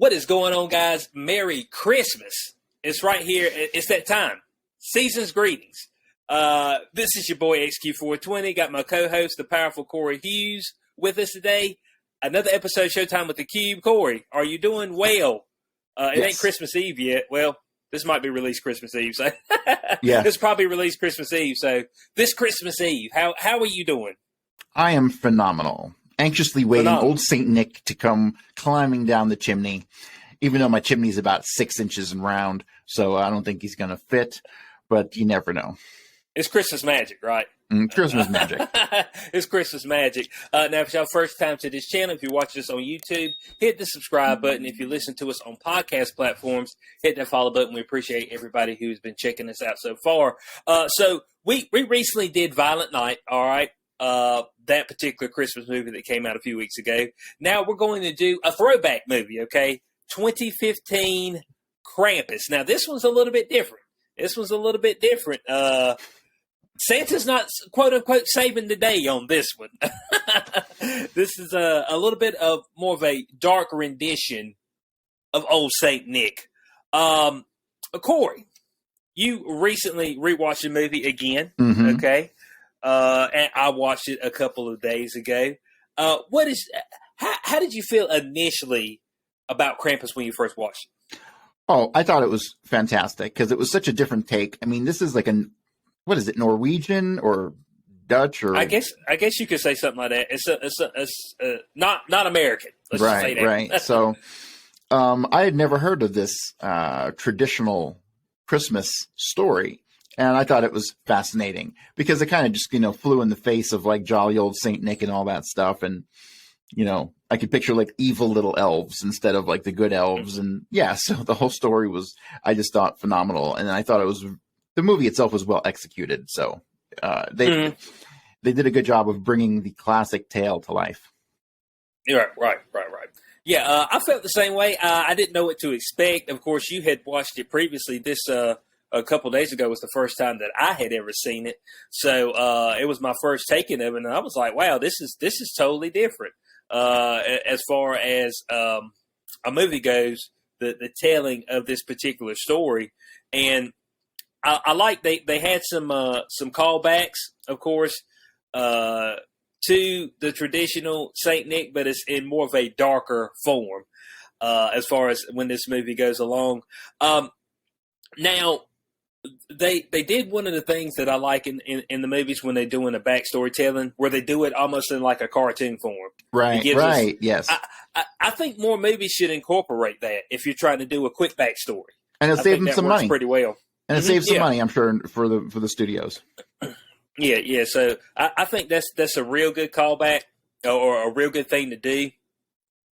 What is going on, guys? Merry Christmas. It's right here. It's that time. Season's greetings. This is your boy HQ420. Got my co-host, the powerful Corey Hughes, with us today. Another episode of Showtime with the Cube. Corey, are you doing well? It ain't Christmas Eve yet. Well, this might be released Christmas Eve. So yeah, it's probably released Christmas Eve. So this Christmas Eve, how are you doing? I am phenomenal. Anxiously waiting old Saint Nick to come climbing down the chimney, even though my chimney is about 6 inches in round, so I don't think he's going to fit, but you never know. It's Christmas magic, right? Christmas magic. It's Christmas magic. Now, if it's your first time to this channel, if you're watching us on YouTube, hit the subscribe button. If you listen to us on podcast platforms, hit that follow button. We appreciate everybody who's been checking us out so far. So we recently did Violent Night, all right? That particular Christmas movie that came out a few weeks ago. Now we're going to do a throwback movie, okay? 2015 Krampus. Now this one's a little bit different. Santa's not, quote unquote, saving the day on this one. This is a little bit of more of a dark rendition of old Saint Nick. Corey, you recently rewatched the movie again, okay? And I watched it a couple of days ago. How did you feel initially about Krampus when you first watched it? Oh, I thought it was fantastic because it was such a different take. I mean, this is like what is it, Norwegian or Dutch or? I guess you could say something like that. It's not American. Let's just say that. Right. So, I had never heard of this traditional Christmas story. And I thought it was fascinating because it kind of just, flew in the face of like jolly old Saint Nick and all that stuff. And, I could picture like evil little elves instead of like the good elves. And yeah, so the whole story was, I just thought phenomenal. And I thought the movie itself was well executed. So they did a good job of bringing the classic tale to life. Right. Yeah, I felt the same way. I didn't know what to expect. Of course, you had watched it previously. This, a couple of days ago was the first time that I had ever seen it. So it was my first taking of it, and I was like, wow, this is totally different. As far as a movie goes, the telling of this particular story. And I like they had some callbacks, of course, to the traditional Saint Nick, but it's in more of a darker form as far as when this movie goes along. Now, They did one of the things that I like in the movies when they're doing a backstory telling, where they do it almost in like a cartoon form. Right, yes. I think more movies should incorporate that if you're trying to do a quick backstory. And it'll save them some money. Pretty well. And it saves some money, I'm sure, for the studios. Yeah. So I think that's a real good callback or a real good thing to do.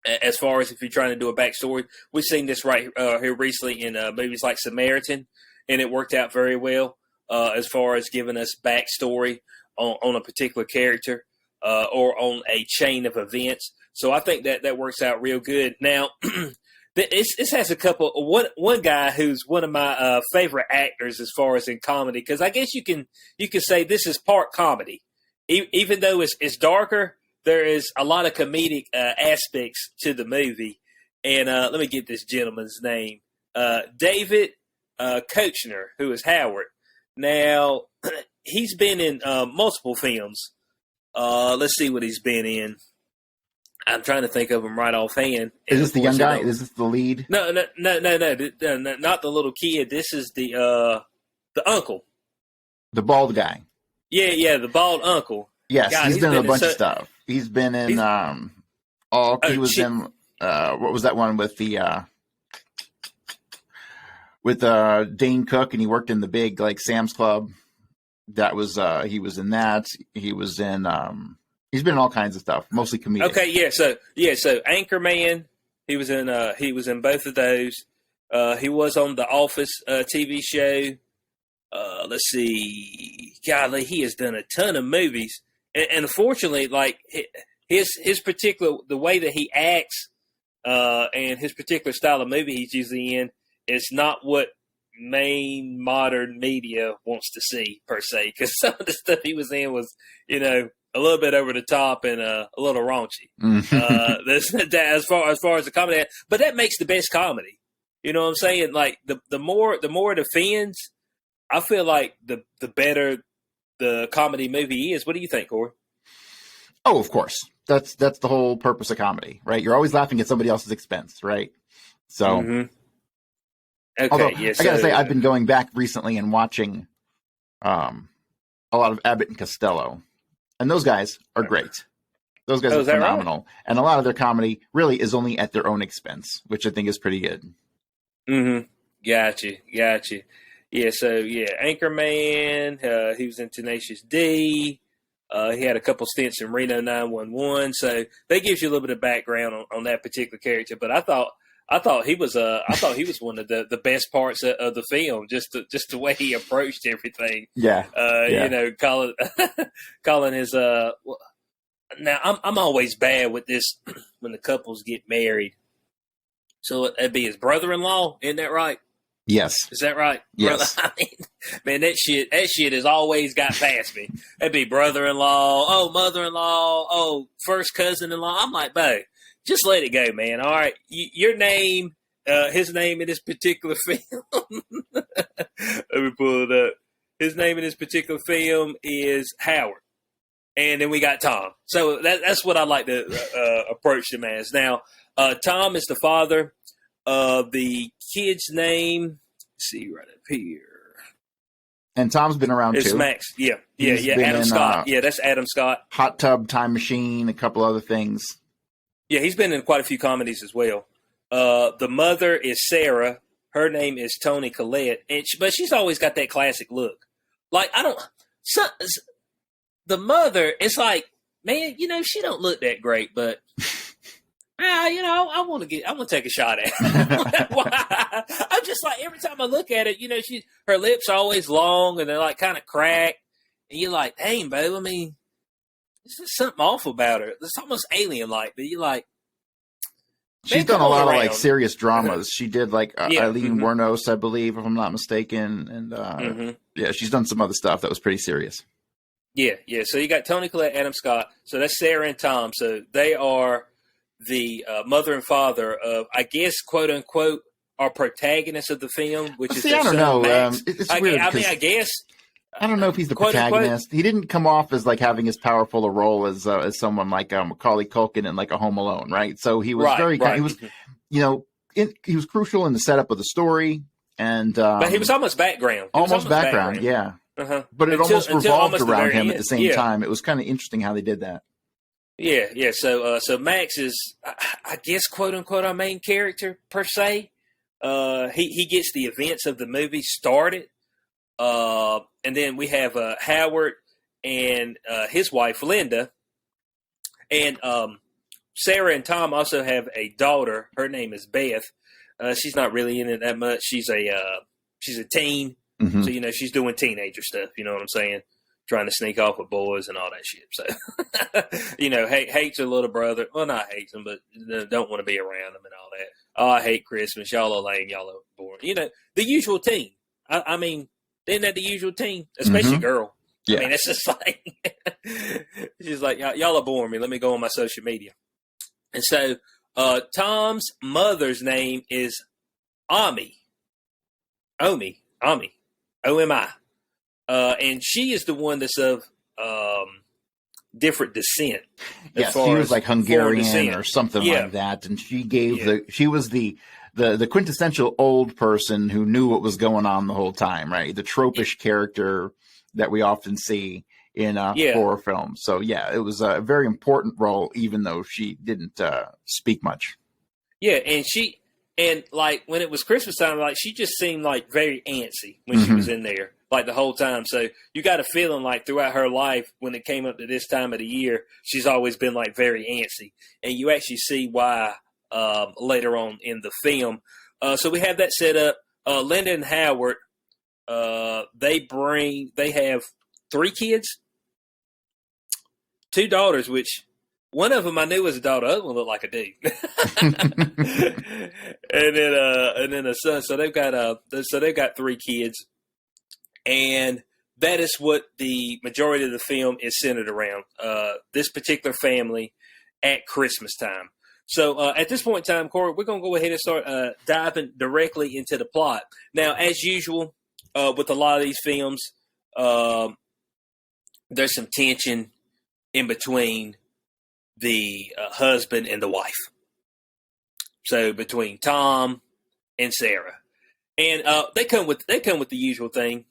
As far as if you're trying to do a backstory, we've seen this right here recently in movies like Samaritan. And it worked out very well as far as giving us backstory on a particular character or on a chain of events. So I think that works out real good. Now, this has a couple. One guy who's one of my favorite actors as far as in comedy, because I guess you can say this is part comedy, even though it's darker. There is a lot of comedic aspects to the movie. And let me get this gentleman's name, David Koechner, who is Howard. Now, he's been in multiple films. Let's see what he's been in. I'm trying to think of him right offhand. Is this the young guy? Is this the lead? No, not the little kid. This is the uncle. The bald guy. Yeah, the bald uncle. Yes, God, he's been in a bunch of stuff. He's been in, he was in, what was that one with Dane Cook, and he worked in the big like Sam's Club. That was he was in that. He was in he's been in all kinds of stuff, mostly comedic. Okay, so Anchorman, he was in both of those. He was on the Office TV show. Let's see, golly, he has done a ton of movies, and unfortunately, like his particular the way that he acts and his particular style of movie he's usually in. It's not what main modern media wants to see per se, because some of the stuff he was in was, a little bit over the top and a little raunchy. As far as the comedy, but that makes the best comedy. You know what I'm saying? Like the more it offends, I feel like the better the comedy movie is. What do you think, Corey? Oh, of course. That's the whole purpose of comedy, right? You're always laughing at somebody else's expense, right? So, okay, although, yeah, I gotta say, I've been going back recently and watching a lot of Abbott and Costello, and those guys are great. Those guys are phenomenal, right? And a lot of their comedy really is only at their own expense, which I think is pretty good. Gotcha. Yeah, so Anchorman, he was in Tenacious D. He had a couple stints in Reno 911, so that gives you a little bit of background on that particular character. But I thought he was one of the best parts of the film, just the way he approached everything. Yeah. You know, calling his now I'm always bad with this when the couples get married. So it'd be his brother-in-law, isn't that right? Yes. Is that right? Yes. I mean, man, that shit has always got past me. That'd be brother-in-law, oh, mother-in-law, oh, first cousin-in-law. I'm like, bo, just let it go, man. All right. Your name, his name in this particular film. Let me pull it up. His name in this particular film is Howard. And then we got Tom. So that's what I like to approach him as. Now, Tom is the father. The kid's name, let's see right up here. And Tom's been around it's too. It's Max. Yeah. Adam Scott. Yeah, that's Adam Scott. Hot Tub Time Machine, a couple other things. Yeah, he's been in quite a few comedies as well. The mother is Sarah. Her name is Toni Collette, but she's always got that classic look. Like the mother, it's like, man, you know, she don't look that great, but. You know, I want to take a shot at it. I'm just like, every time I look at it, you know, her lips are always long and they're like kind of cracked. And you're like, dang, babe, I mean, there's just something awful about her. It's almost alien-like, but you're like, she's done a lot of like serious dramas. She did like Eileen Wuornos, I believe, if I'm not mistaken. And yeah, she's done some other stuff that was pretty serious. Yeah. So you got Toni Collette, Adam Scott. So that's Sarah and Tom. So they are the mother and father of, I guess, quote unquote, are protagonists of the film, which is I don't know. It's weird. I mean, I guess I don't know if he's the protagonist. Unquote. He didn't come off as like having as powerful a role as someone like Macaulay Culkin in like a Home Alone, right? So he was he was, you know, he was crucial in the setup of the story, and but he was almost background. Almost background, yeah. But it almost revolved around him at the same time. It was kind of interesting how they did that. Yeah. So Max is, I guess, quote unquote, our main character per se. He gets the events of the movie started, and then we have Howard and his wife Linda, and Sarah and Tom also have a daughter. Her name is Beth. She's not really in it that much. She's a teen, so you know she's doing teenager stuff. You know what I'm saying? Trying to sneak off with boys and all that shit. So, you know, hates her little brother. Well, not hates him, but don't want to be around him and all that. Oh, I hate Christmas. Y'all are lame. Y'all are boring. You know, the usual teen. I mean, isn't that the usual teen? Especially girl. Yeah. I mean, it's just like, she's like, y'all are boring me. Let me go on my social media. And so, Tom's mother's name is Omi. O-M-I. And she is the one that's of different descent. Yeah, she was like Hungarian or something like that, and she gave she was the quintessential old person who knew what was going on the whole time, right? The tropish character that we often see in horror films. So yeah, it was a very important role, even though she didn't speak much. Yeah, and like when it was Christmas time, like she just seemed like very antsy when she was in there. Like the whole time. So you got a feeling like throughout her life, when it came up to this time of the year, she's always been like very antsy. And you actually see why later on in the film. So we have that set up. Linda and Howard, they have 3 kids, 2 daughters, which one of them I knew was a daughter. The other one looked like a dude. and then a son. So they've got 3 kids. And that is what the majority of the film is centered around. This particular family at Christmas time. So at this point in time, Corey, we're going to go ahead and start diving directly into the plot. Now, as usual, with a lot of these films, there's some tension in between the husband and the wife. So between Tom and Sarah, and they come with the usual thing.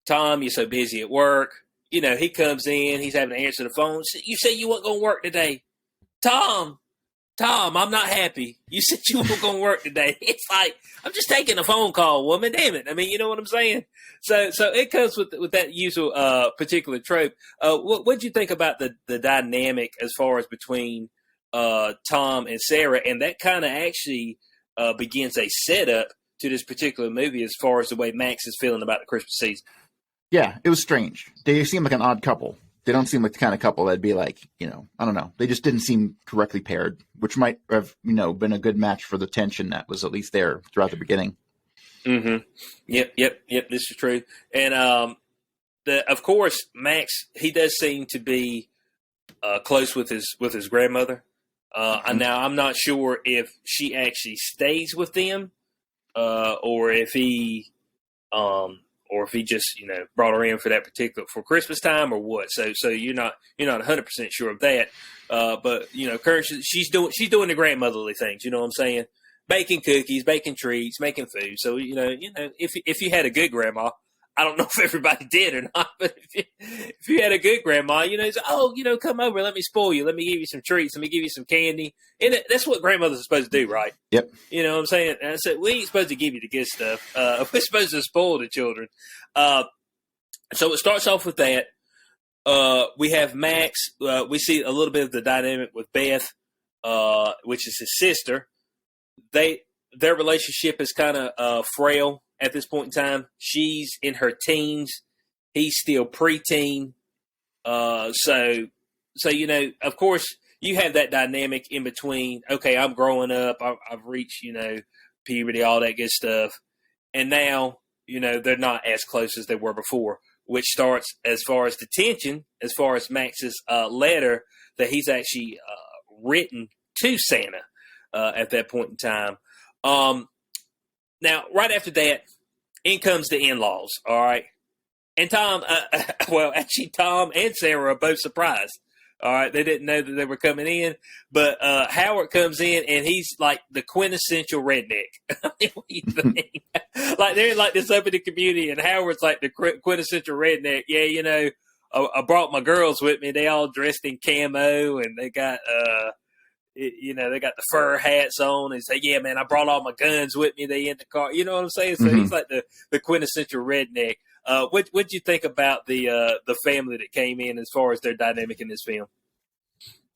Tom, you're so busy at work. He comes in, he's having to answer the phone. You say you weren't going to work today, Tom, I'm not happy. You said you weren't going to work today. It's like, I'm just taking a phone call, woman. Damn it. I mean, you know what I'm saying? So it comes with that usual particular trope. What'd you think about the dynamic as far as between Tom and Sarah? And that kind of actually begins a setup to this particular movie as far as the way Max is feeling about the Christmas season. Yeah, it was strange. They seem like an odd couple. They don't seem like the kind of couple that'd be like, I don't know. They just didn't seem correctly paired, which might have, been a good match for the tension that was at least there throughout the beginning. Mm-hmm. Yep. This is true. And of course, Max, he does seem to be close with his grandmother. Now, I'm not sure if she actually stays with them, or if he just brought her in for Christmas time or what. So you're not 100% sure of that. But currently she's doing the grandmotherly things. You know what I'm saying? Baking cookies, baking treats, making food. So if you had a good grandma, I don't know if everybody did or not, but if you had a good grandma, it's come over, let me spoil you, let me give you some treats, let me give you some candy. And that's what grandmothers are supposed to do, right? Yep. You know what I'm saying? And I said, we ain't supposed to give you the good stuff. We're supposed to spoil the children. So it starts off with that. We have Max. We see a little bit of the dynamic with Beth, which is his sister. Their relationship is kind of frail at this point in time. She's in her teens. He's still preteen. So of course, you have that dynamic in between. Okay, I'm growing up. I've reached, puberty, all that good stuff. And now, they're not as close as they were before, which starts as far as the tension, as far as Max's letter that he's actually written to Santa at that point in time. Now, right after that, in comes the in-laws, all right? And Tom, Tom and Sarah are both surprised, all right? They didn't know that they were coming in, but Howard comes in, and he's like the quintessential redneck. I mean, what do you think? Like, they're like this up in the community, and Howard's like the quintessential redneck. Yeah, I brought my girls with me. They all dressed in camo, and they got they got the fur hats on, and say, yeah, man, I brought all my guns with me. They in the car. You know what I'm saying? So he's like the quintessential redneck. What'd you think about the family that came in as far as their dynamic in this film?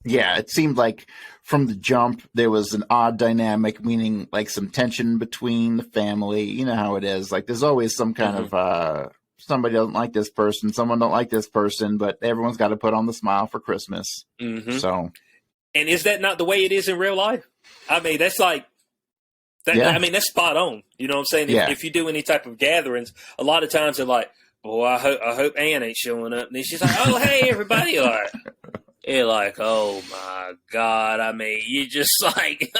Yeah, it seemed like from the jump there was an odd dynamic, meaning like some tension between the family. You know how it is. Like there's always some kind of somebody doesn't like this person, someone don't like this person, but everyone's got to put on the smile for Christmas. Mm-hmm. So. And is that not the way it is in real life? I mean, that's like, I mean, that's spot on. You know what I'm saying? If you do any type of gatherings, a lot of times they're like, boy, I hope Ann ain't showing up. And then she's like, oh, hey, everybody. You're like, oh, my God. I mean, you just like.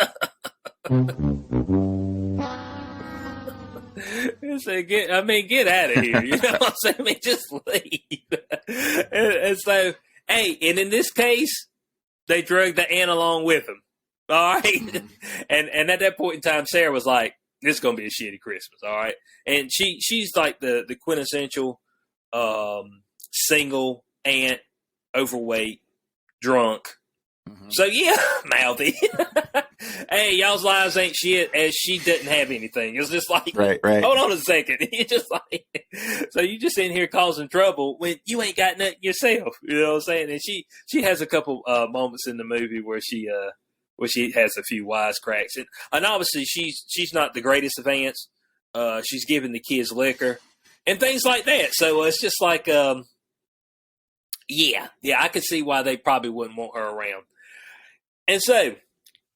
Get out of here. You know what I'm saying? I mean, just leave. and so, hey, and in this case, they drug the Ann along with them. All right. and at that point in time, Sarah was like, this is going to be a shitty Christmas. All right. And she's like the quintessential single aunt, overweight, drunk. Mm-hmm. So, yeah, mouthy. Hey, y'all's lives ain't shit, as she didn't have anything. It's just like, right. Hold on a second. You just like, so you just in here causing trouble when you ain't got nothing yourself. You know what I'm saying? And she has a couple moments in the movie where she has a few wisecracks. And obviously she's not the greatest of aunts. She's giving the kids liquor and things like that. So it's just like, yeah, I could see why they probably wouldn't want her around. And so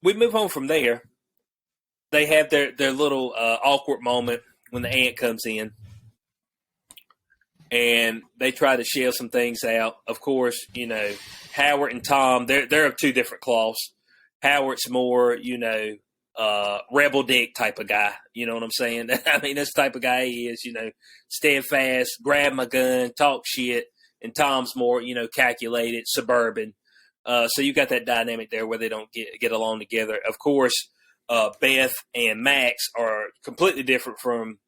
we move on from there. They have their little awkward moment when the aunt comes in. and they try to shell some things out. Of course, Howard and Tom, they're of two different cloths. Howard's more, rebel dick type of guy. You know what I'm saying? I mean, that's the type of guy he is, steadfast, grab my gun, talk shit. And Tom's more, calculated, suburban. So you got that dynamic there where they don't get along together. Of course, Beth and Max are completely different from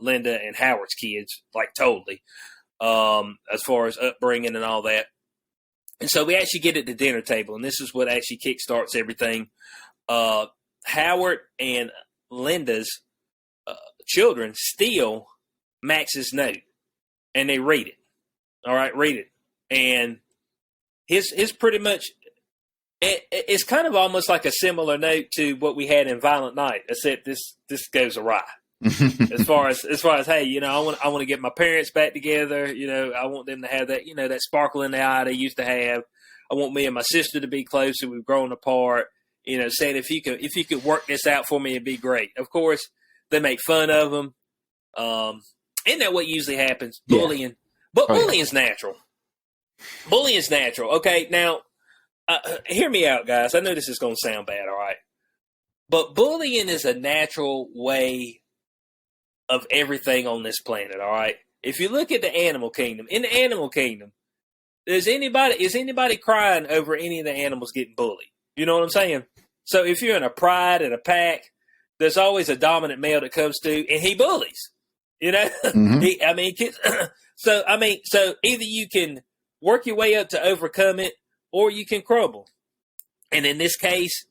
Linda and Howard's kids, like totally, as far as upbringing and all that. And so we actually get at the dinner table, and this is what actually kickstarts everything. Howard and Linda's children steal Max's note, and they read it. All right, read it. And his pretty much, it's kind of almost like a similar note to what we had in Violent Night, except this goes awry. as far as hey, I want to get my parents back together. I want them to have that that sparkle in the eye they used to have. I want me and my sister to be closer. We've grown apart. Saying if you could work this out for me, it'd be great. Of course, they make fun of them. Isn't that what usually happens? Yeah. Bullying, but bullying's natural. Bullying's natural. Okay, now hear me out, guys. I know this is going to sound bad. All right, but bullying is a natural way of everything on this planet, all right? If you look at the animal kingdom, in the animal kingdom, is anybody crying over any of the animals getting bullied? You know what I'm saying? So if you're in a pride and a pack, there's always a dominant male that comes through and he bullies. Mm-hmm. So either you can work your way up to overcome it or you can crumble. And in this case,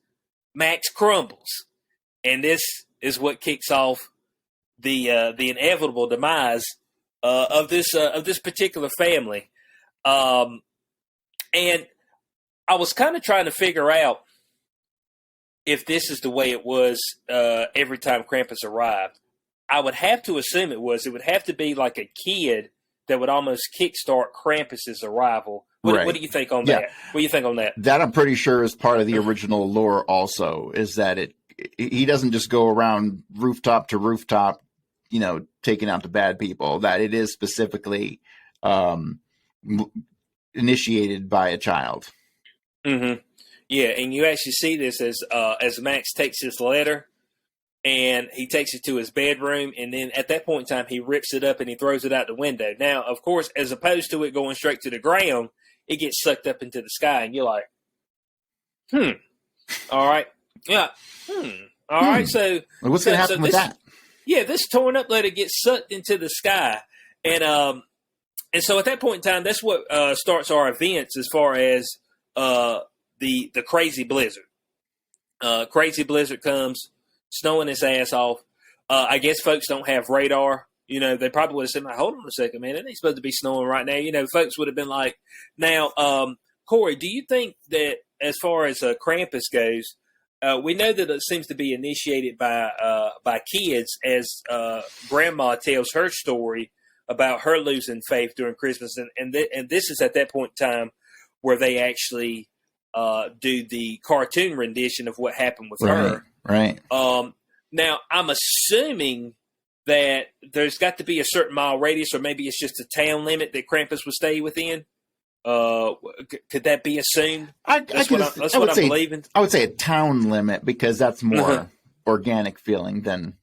Max crumbles. And this is what kicks off the inevitable demise of this particular family, and I was kind of trying to figure out if this is the way it was every time Krampus arrived. I would have to assume it was. It would have to be like a kid that would almost kickstart Krampus's arrival. What do you think on that? What do you think on that? That I'm pretty sure is part of the original lore. Also, is that he doesn't just go around rooftop to rooftop, taking out the bad people, that it is specifically initiated by a child. Mm-hmm. Yeah, and you actually see this as Max takes his letter and he takes it to his bedroom, and then at that point in time, he rips it up and he throws it out the window. Now, of course, as opposed to it going straight to the ground, it gets sucked up into the sky, and you're like, all right. Yeah. All right, so... What's going to happen with that? Yeah, this torn up letter gets sucked into the sky, and so at that point in time, that's what starts our events as far as the crazy blizzard. Crazy blizzard comes, snowing its ass off. I guess folks don't have radar. They probably would have said, "Hold on a second, man, it ain't supposed to be snowing right now." Folks would have been like, "Now, Corey, do you think that as far as Krampus goes?" We know that it seems to be initiated by kids, as Grandma tells her story about her losing faith during Christmas, and this is at that point in time where they actually do the cartoon rendition of what happened with her. Right. Now, I'm assuming that there's got to be a certain mile radius, or maybe it's just a town limit that Krampus would stay within. Could that be assumed? That's what I'm believing. I would say a town limit, because that's more organic feeling than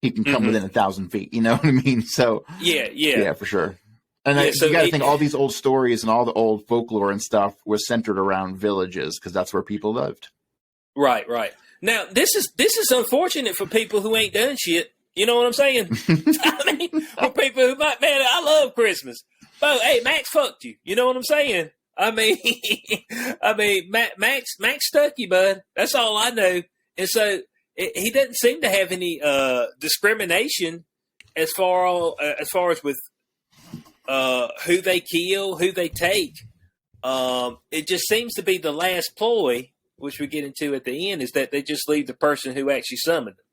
he can come within 1,000 feet. You know what I mean? So yeah, for sure. And you got to think all these old stories and all the old folklore and stuff was centered around villages, because that's where people lived. Right. Now this is unfortunate for people who ain't done shit. You know what I'm saying? I mean, for people who might, man, I love Christmas. But hey, Max fucked you. You know what I'm saying? I mean, Max stuck you, bud. That's all I know. And so he doesn't seem to have any discrimination as far as with who they kill, who they take. It just seems to be the last ploy, which we get into at the end, is that they just leave the person who actually summoned them,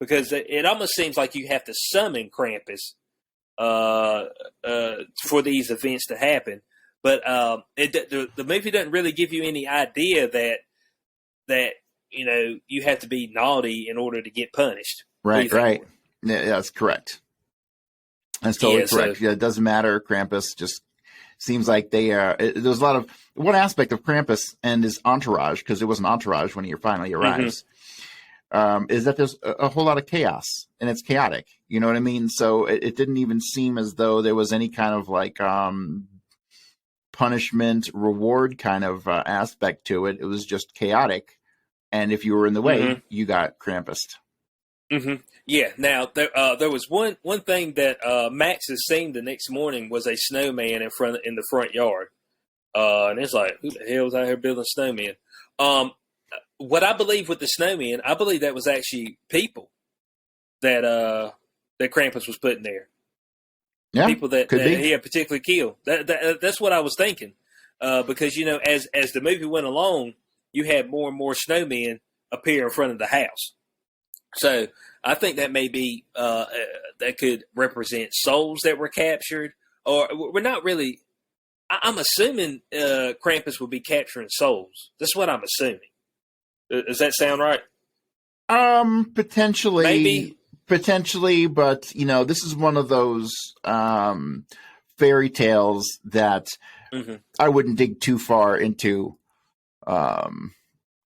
because it almost seems like you have to summon Krampus for these events to happen. But the movie doesn't really give you any idea that you have to be naughty in order to get punished. Right. Yeah, that's correct. That's totally Yeah, correct. Yeah, it doesn't matter. Krampus just seems like they are. There's a lot of one aspect of Krampus and his entourage, because it was an entourage when he finally arrives, is that there's a whole lot of chaos and it's chaotic. You know what I mean? So it didn't even seem as though there was any kind of like punishment reward kind of aspect to it. It was just chaotic, and if you were in the way, you got Krampused. Yeah. Now there was one thing that Max has seen the next morning was a snowman in the front yard, and it's like, who the hell is out here building snowmen? What I believe with the snowmen, I believe that was actually people that Krampus was putting there. Yeah, people that he had particularly killed. That's what I was thinking, because as the movie went along, you had more and more snowmen appear in front of the house. So I think that may be that could represent souls that were captured, or we're not really. I'm assuming Krampus will be capturing souls. That's what I'm assuming. Does that sound right? Potentially, but this is one of those fairy tales that I wouldn't dig too far into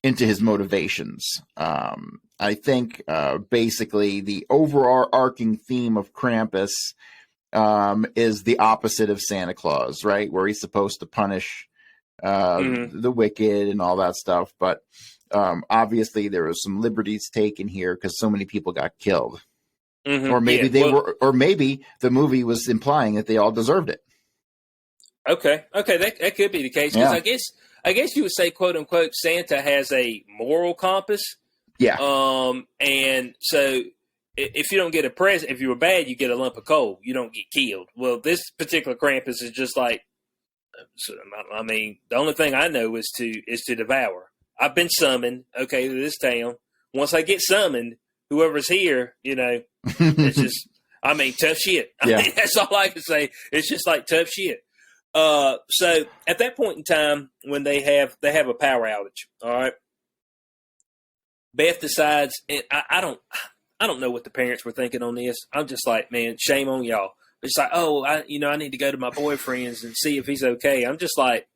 his motivations. I think basically the overarching theme of Krampus is the opposite of Santa Claus, right? Where he's supposed to punish the wicked and all that stuff. But obviously there was some liberties taken here because so many people got killed. Or maybe or maybe the movie was implying that they all deserved it. Okay, that could be the case, because I guess you would say, quote unquote, Santa has a moral compass. Yeah. And so if you don't get a present, if you were bad, you get a lump of coal. You don't get killed. Well, this particular Krampus is just like, I mean, the only thing I know is to devour. I've been summoned, to this town. Once I get summoned, whoever's here, it's just, I mean, tough shit. I mean, that's all I can say. It's just like tough shit. So at that point in time, when they have a power outage, all right, Beth decides, and I don't know what the parents were thinking on this. I'm just like, man, shame on y'all. It's like, I need to go to my boyfriend's and see if he's okay. I'm just like,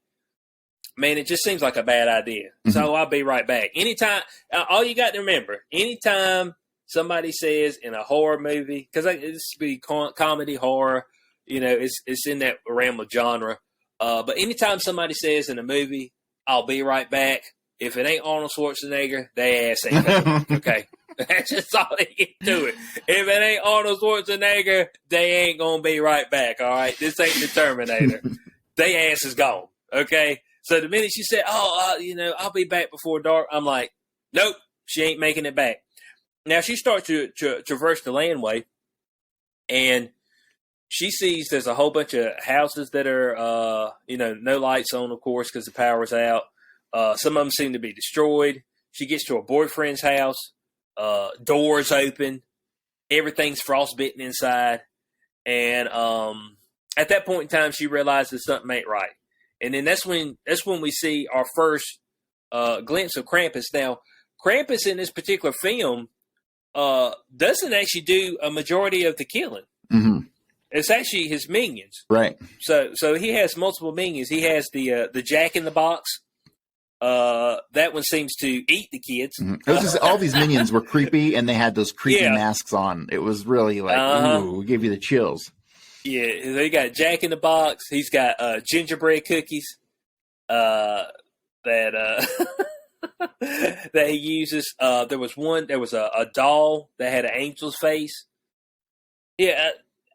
man, it just seems like a bad idea. So I'll be right back. Anytime, all you got to remember, anytime somebody says in a horror movie, because this would be comedy, horror, it's in that realm of genre. But anytime somebody says in a movie, I'll be right back, if it ain't Arnold Schwarzenegger, they ass ain't coming. Okay? That's just all they get to it. If it ain't Arnold Schwarzenegger, they ain't going to be right back, all right? This ain't the Terminator. They ass is gone, okay? So the minute she said, I'll be back before dark, I'm like, nope, she ain't making it back. Now, she starts to traverse the landway, and she sees there's a whole bunch of houses that are, no lights on, of course, because the power's out. Some of them seem to be destroyed. She gets to her boyfriend's house. Doors open. Everything's frostbitten inside. And at that point in time, she realizes something ain't right. And then that's when we see our first glimpse of Krampus. Now, Krampus in this particular film doesn't actually do a majority of the killing. It's actually his minions. Right. So he has multiple minions. He has the Jack in the Box. That one seems to eat the kids. It was just, all these minions were creepy, and they had those creepy masks on. It was really like, ooh, it gave you the chills. Yeah, they got Jack in the Box. He's got gingerbread cookies that that he uses. There was a doll that had an angel's face. Yeah,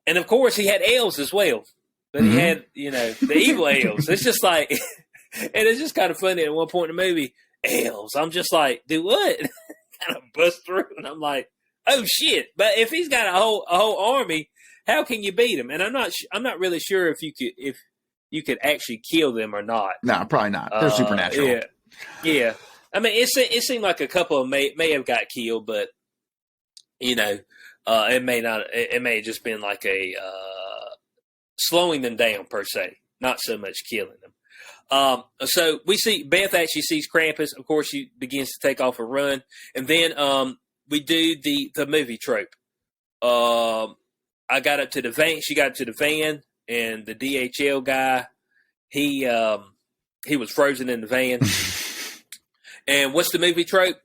and of course he had elves as well. But he had, the evil elves. It's just like, and it's just kind of funny at one point in the movie, elves. I'm just like, do what? Kind of bust through, and I'm like, oh shit! But if he's got a whole army, how can you beat him? And I'm not really sure if you could actually kill them or not. No, probably not. They're supernatural. Yeah. I mean, it seemed like a couple of may have got killed, but it may not. It may have just been like a slowing them down per se, not so much killing them. So we see Beth actually sees Krampus. Of course, she begins to take off a run, and then we do the movie trope. I got up to the van. She got up to the van, and the DHL guy, he was frozen in the van. And what's the movie trope?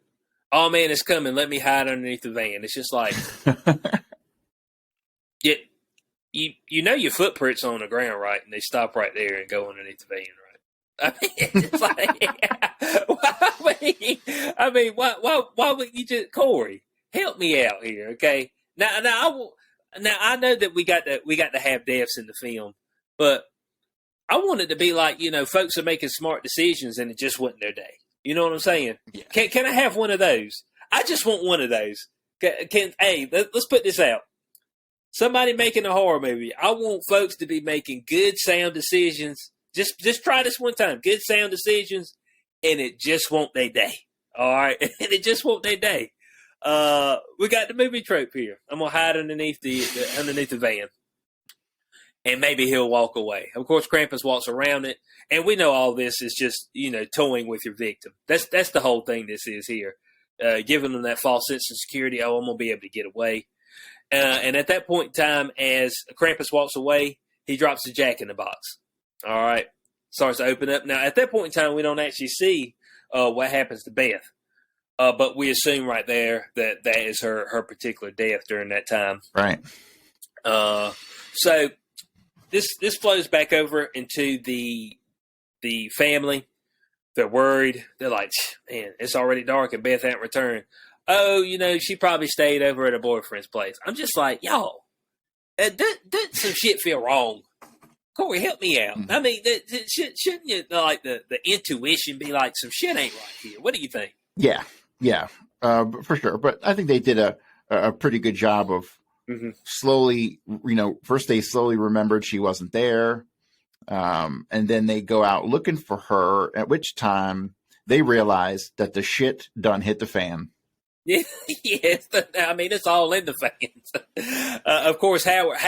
Oh man, it's coming. Let me hide underneath the van. It's just like, you know your footprints on the ground, right? And they stop right there and go underneath the van, right? I mean, it's like, why would you just, Corey, help me out here, okay? Now I know that we got to have deaths in the film, but I want it to be like, folks are making smart decisions and it just wasn't their day. You know what I'm saying? Yeah. Can I have one of those? I just want one of those. Hey, let's put this out. Somebody making a horror movie, I want folks to be making good sound decisions. Just try this one time. Good sound decisions, and it just won't their day. All right? And it just won't their day. We got the movie trope here. I'm going to hide underneath the van. And maybe he'll walk away. Of course, Krampus walks around it. And we know all this is just, toying with your victim. That's the whole thing this is here. Giving them that false sense of security. Oh, I'm going to be able to get away. And at that point in time, as Krampus walks away, he drops the Jack in the Box. All right. Starts to open up. Now, at that point in time, we don't actually see what happens to Beth. But we assume right there that is her particular death during that time. Right. So this flows back over into the family. They're worried. They're like, man, it's already dark and Beth hasn't returned. Oh, she probably stayed over at her boyfriend's place. I'm just like, y'all, doesn't some shit feel wrong? Corey, help me out. I mean, shouldn't you, like, the intuition be like, some shit ain't right here? What do you think? Yeah, for sure. But I think they did a pretty good job of slowly, first they slowly remembered she wasn't there. And then they go out looking for her, at which time they realize that the shit done hit the fan. Yeah, yes. I mean, it's all in the fans. Of course, Howard,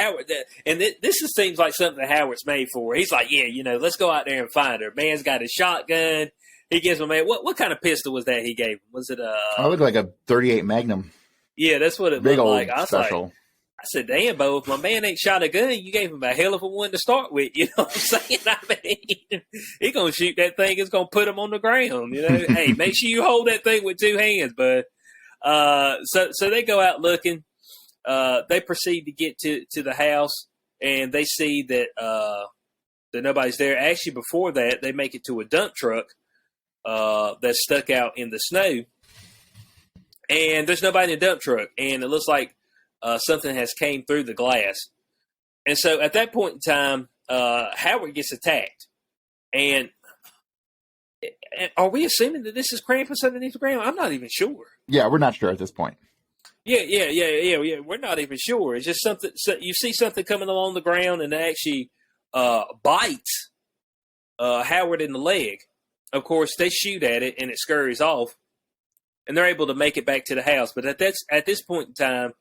and this seems like something Howard's made for. He's like, yeah, let's go out there and find her. Man's got a shotgun. He gives him, man, what kind of pistol was that he gave him? Was it it looked like a .38 Magnum. Yeah, that's what it Big looked old like. I was special. like, I said, damn, Bo, if my man ain't shot a gun, you gave him a hell of a one to start with. You know what I'm saying? I mean, he gonna shoot that thing. It's gonna put him on the ground. Hey, make sure you hold that thing with two hands, bud. So they go out looking. They proceed to get to the house, and they see that nobody's there. Actually, before that, they make it to a dump truck that's stuck out in the snow, and there's nobody in the dump truck, and it looks like something has came through the glass. And so at that point in time, Howard gets attacked, and are we assuming that this is Krampus underneath the ground? I'm not even sure. Yeah, we're not sure at this point. Yeah. We're not even sure. It's just something. So you see something coming along the ground, and it actually bites Howard in the leg. Of course, they shoot at it, and it scurries off, and they're able to make it back to the house. But at this point in time,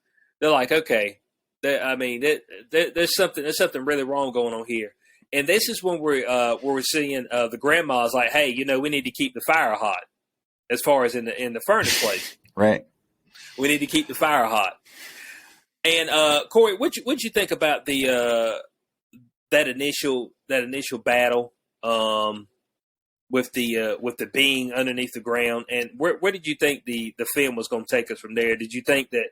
they're like, okay, there's something really wrong going on here. And this is when we're seeing the grandma's like, hey, we need to keep the fire hot. As far as in the furnace place, right? We need to keep the fire hot. And Corey, what'd you think about the that initial battle with the being underneath the ground? And where did you think the film was going to take us from there? Did you think that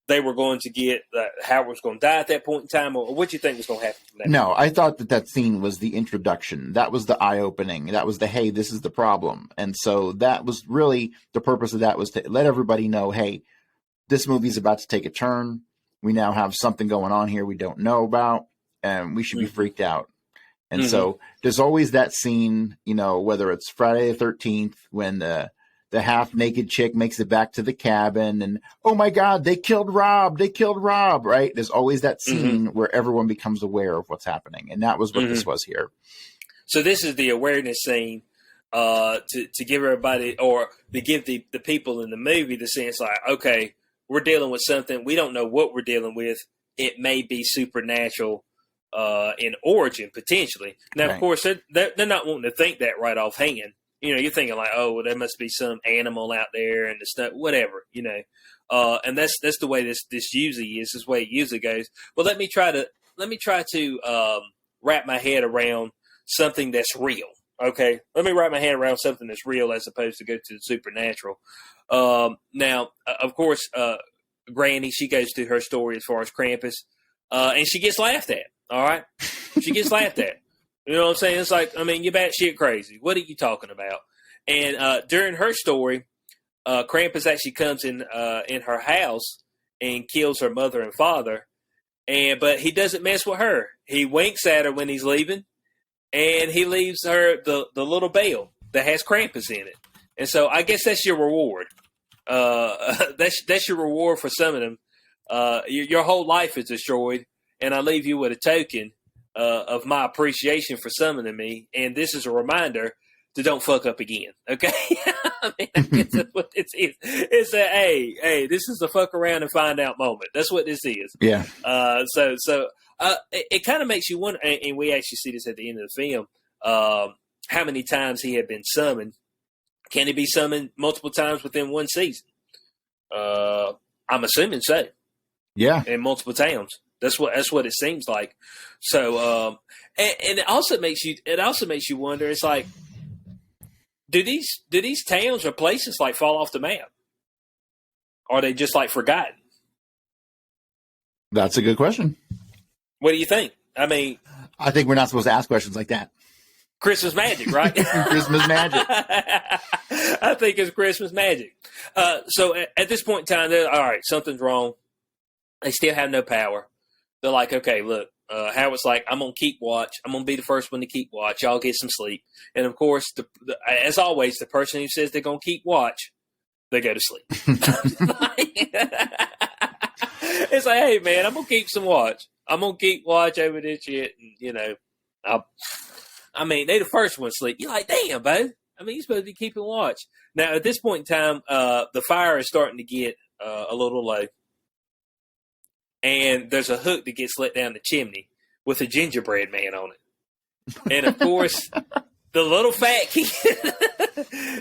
they were going to get Howard was going to die at that point in time, or what do you think was going to happen from that? No, I thought that scene was the introduction. That was the eye-opening. That was the, hey, this is the problem. And so that was really the purpose of that, was to let everybody know, hey, this movie's about to take a turn. We now have something going on here we don't know about, and we should be freaked out. And so there's always that scene, whether it's Friday the 13th when the half-naked chick makes it back to the cabin and, oh, my God, they killed Rob, right? There's always that scene where everyone becomes aware of what's happening, and that was what this was here. So this is the awareness scene to give everybody, or to give the people in the movie the sense like, okay, we're dealing with something. We don't know what we're dealing with. It may be supernatural in origin, potentially. Now, of course, they're not wanting to think that right offhand. You're thinking like, oh, well, there must be some animal out there and the stuff, whatever, And that's the way this usually is. This way it usually goes. Well, let me try to wrap my head around something that's real. Okay, let me wrap my head around something that's real as opposed to go to the supernatural. Now, of course, Granny, she goes through her story as far as Krampus, and she gets laughed at. All right, she gets laughed at. You know what I'm saying? It's like, I mean, you're batshit crazy. What are you talking about? And during her story, Krampus actually comes in her house and kills her mother and father. But he doesn't mess with her. He winks at her when he's leaving, and he leaves her the little bell that has Krampus in it. And so I guess that's your reward. That's your reward for summoning him. Your whole life is destroyed, and I leave you with a token of my appreciation for summoning me. And this is a reminder to don't fuck up again. Okay? I mean, I guess that's what this is. It's a, hey, this is a fuck around and find out moment. That's what this is. Yeah. So it kind of makes you wonder, and we actually see this at the end of the film, how many times he had been summoned. Can he be summoned multiple times within one season? I'm assuming so. Yeah. In multiple towns. That's what it seems like. So, and it also makes you wonder. It's like, do these towns or places like fall off the map? Or are they just like forgotten? That's a good question. What do you think? I mean, I think we're not supposed to ask questions like that. Christmas magic, right? Christmas magic. I think it's Christmas magic. So at this point in time, they're all right, something's wrong. They still have no power. They're like, okay, look, Howard's like, I'm going to keep watch. I'm going to be the first one to keep watch. Y'all get some sleep. And, of course, as always, the person who says they're going to keep watch, they go to sleep. It's like, hey, man, I'm going to keep some watch. I'm going to keep watch over this shit. And, you know, I mean, they the first one to sleep. You're like, damn, bud. I mean, you're supposed to be keeping watch. Now, at this point in time, the fire is starting to get a little low. And there's a hook that gets let down the chimney with a gingerbread man on it. And, of course, the little fat kid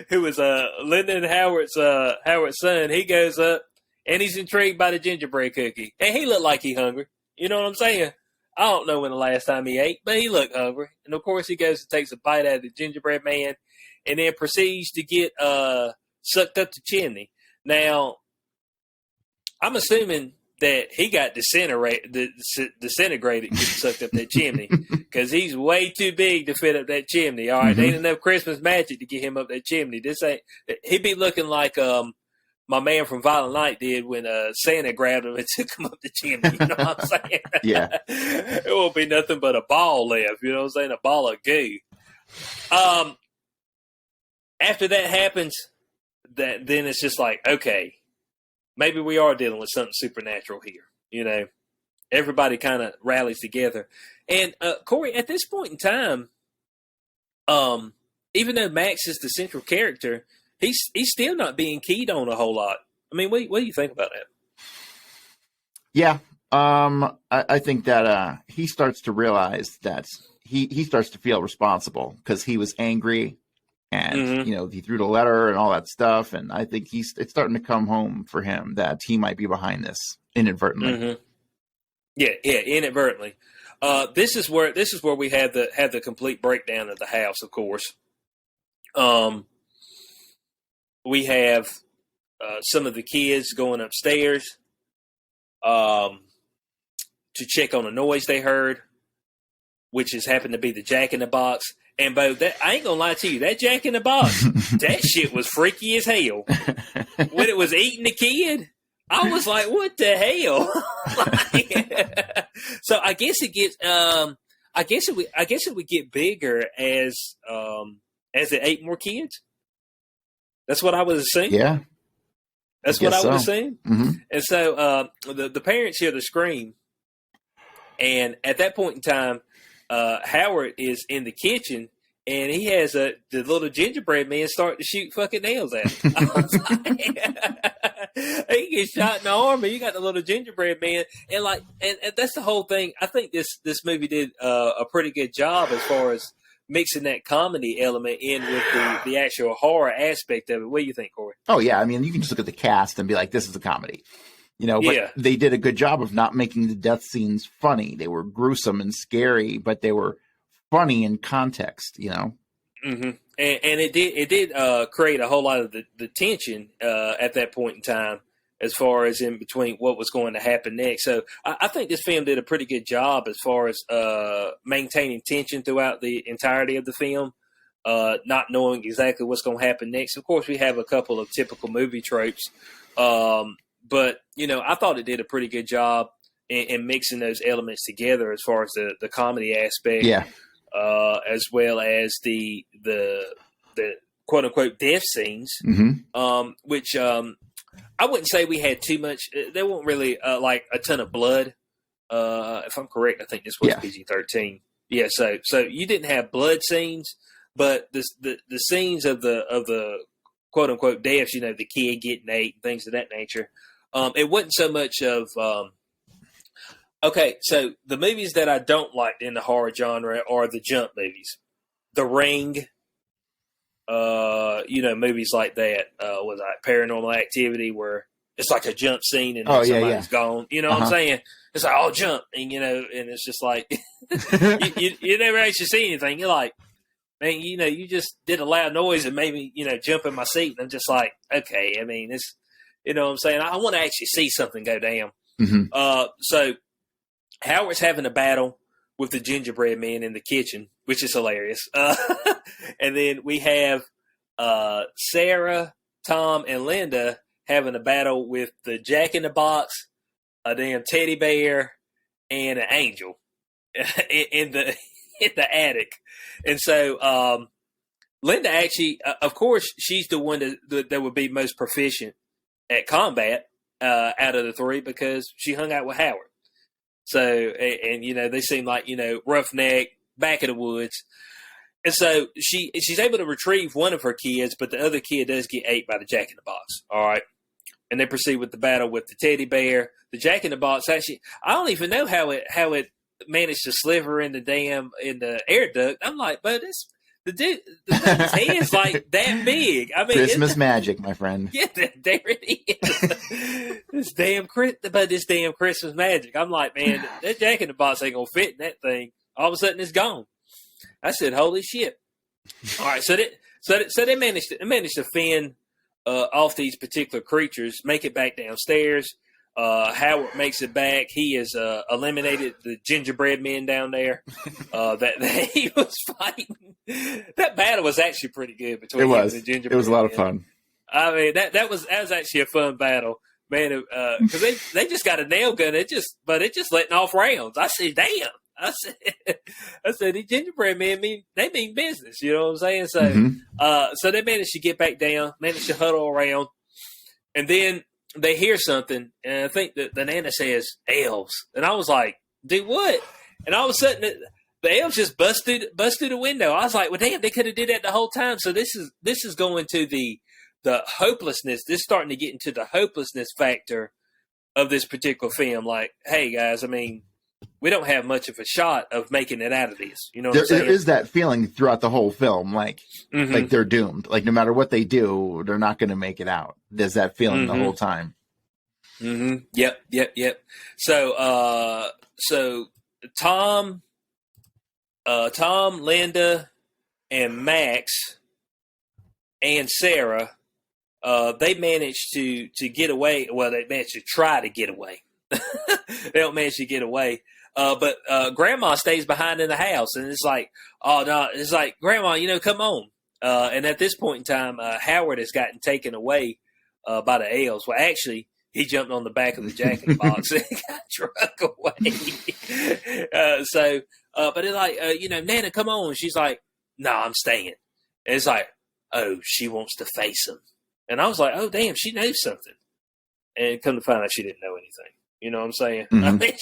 who was Linda and Howard's son, he goes up, and he's intrigued by the gingerbread cookie. And he looked like he hungry. You know what I'm saying? I don't know when the last time he ate, but he looked hungry. And, of course, he goes and takes a bite out of the gingerbread man and then proceeds to get sucked up the chimney. Now, I'm assuming that he got disintegrated getting sucked up that chimney because he's way too big to fit up that chimney. All right, Mm-hmm. There ain't enough Christmas magic to get him up that chimney. He'd be looking like my man from Violent Night did when Santa grabbed him and took him up the chimney. You know what I'm saying? Yeah. It won't be nothing but a ball left. You know what I'm saying? A ball of goo. After that happens, then it's just like, okay, maybe we are dealing with something supernatural here. You know, everybody kind of rallies together. And Corey, at this point in time, even though Max is the central character, he's still not being keyed on a whole lot. I mean, what do you think about that? Yeah. I think that he starts to realize that he starts to feel responsible because he was angry and, Mm-hmm. you know, he threw the letter and all that stuff. And I think it's starting to come home for him that he might be behind this inadvertently. Mm-hmm. Yeah, inadvertently. This is where we have the complete breakdown of the house, of course. We have some of the kids going upstairs to check on a noise they heard, which has happened to be the Jack in the Box. And Bo, I ain't gonna lie to you, that Jack in the Box, that shit was freaky as hell. When it was eating the kid, I was like, "What the hell?" So I guess it gets. I guess it would get bigger as it ate more kids. That's what I was assuming. Yeah. That's what I so. would assume. Mm-hmm. And so the parents hear the scream, and at that point in time, Howard is in the kitchen, and he has the little gingerbread man start to shoot fucking nails at him. I was like, he gets shot in the arm, and you got the little gingerbread man, and that's the whole thing. I think this movie did a pretty good job as far as mixing that comedy element in with the actual horror aspect of it. What do you think, Corey? Oh yeah, I mean, you can just look at the cast and be like, this is a comedy. But they did a good job of not making the death scenes funny. They were gruesome and scary, but they were funny in context, Mm-hmm. And it did create a whole lot of the tension at that point in time, as far as in between what was going to happen next. So I think this film did a pretty good job as far as maintaining tension throughout the entirety of the film, not knowing exactly what's going to happen next. Of course, we have a couple of typical movie tropes, but I thought it did a pretty good job in mixing those elements together as far as the comedy aspect, as well as the quote unquote death scenes, which I wouldn't say we had too much. There weren't really like a ton of blood. If I'm correct, I think this was PG-13. Yeah, so you didn't have blood scenes, but the scenes of the quote unquote deaths, the kid getting ate and things of that nature. It wasn't so much of okay. So the movies that I don't like in the horror genre are the jump movies, The Ring. Movies like that, was like Paranormal Activity, where it's like a jump scene and somebody's gone. You know what I'm saying? It's like, oh, jump, and and it's just like you never actually see anything. You're like, man, you just did a loud noise and made me, jump in my seat, and I'm just like, okay, I mean, it's, what I'm saying? I want to actually see something go down. So Howard's having a battle with the gingerbread man in the kitchen, which is hilarious. And then we have Sarah, Tom, and Linda having a battle with the Jack in the Box, a damn teddy bear, and an angel in the attic. And so Linda actually, of course, she's the one that would be most proficient at combat out of the three, because she hung out with Howard. So, and they seem like, roughneck, back of the woods. And so she's able to retrieve one of her kids, but the other kid does get ate by the Jack in the Box. All right. And they proceed with the battle with the teddy bear. The Jack in the Box, actually, I don't even know how it managed to sliver in the air duct. I'm like, but the dude's head's like that big. I mean, Christmas magic, my friend. Yeah, there it is. this damn Christmas magic. I'm like, man, that Jack in the Box ain't gonna fit in that thing. All of a sudden, it's gone. I said, holy shit! All right, so they managed to fend off these particular creatures, make it back downstairs. Howard makes it back. He has eliminated the gingerbread men down there that he was fighting. That battle was actually pretty good between him and the gingerbread. It was a lot men. of fun. I mean, that was actually a fun battle, man. Because they just got a nail gun. It just letting off rounds. I said, damn. I said, the gingerbread men mean business. You know what I'm saying? So, so they managed to get back down, managed to huddle around, and then they hear something, and I think that the Nana says elves, and I was like, "Do what?" And all of a sudden, the elves just bust through the window. I was like, "Well, damn, they could have did that the whole time." So this is going to the hopelessness. This is starting to get into the hopelessness factor of this particular film. Like, hey guys, I mean, we don't have much of a shot of making it out of this. You know what I'm saying? There is that feeling throughout the whole film, like they're doomed. Like no matter what they do, they're not going to make it out. There's that feeling the whole time. Yep. So, Tom, Linda, and Max, and Sarah, they managed to get away. Well, they managed to try to get away. They don't manage to get away. But Grandma stays behind in the house, and it's like, oh no, it's like, Grandma, come on. And at this point in time, Howard has gotten taken away by the elves. Well, actually, he jumped on the back of the Jack in the Box and got drug away. But it's like, Nana, come on. And she's like, no, I'm staying. And it's like, oh, she wants to face him. And I was like, oh, damn, she knows something. And come to find out, she didn't know anything. You know what I'm saying? I mean,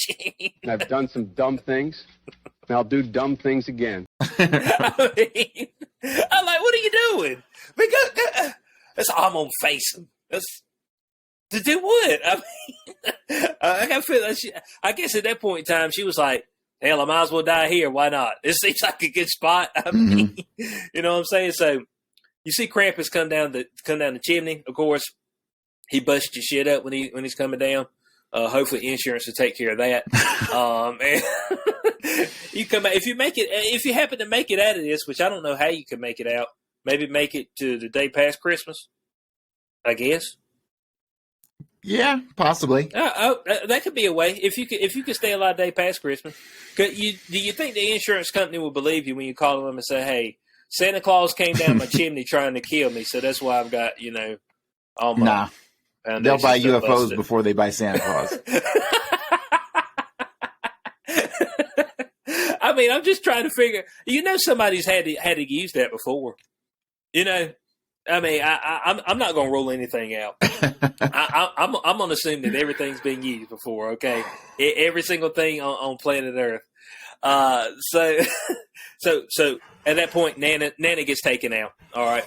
I've done some dumb things, and I'll do dumb things again. I'm like, what are you doing? I'm gonna face him. To do what? I mean, I got to feel like I guess at that point in time, she was like, hell, I might as well die here. Why not? It seems like a good spot. I mean, you know what I'm saying? So you see Krampus come down the chimney. Of course, he busts your shit up when he's coming down. Hopefully, insurance will take care of that. And you come out if you happen to make it out of this, which I don't know how you can make it out. Maybe make it to the day past Christmas, I guess. Yeah, possibly. That could be a way if you could stay alive day past Christmas. Do you think the insurance company will believe you when you call them and say, "Hey, Santa Claus came down my chimney trying to kill me, so that's why I've got all my they'll buy UFOs busted." before they buy Santa Claus. I mean, I'm just trying to figure. Somebody's had to use that before. I mean, I'm not going to rule anything out. I'm going to assume that everything's been used before. Okay, every single thing on planet Earth. So at that point, Nana gets taken out. All right,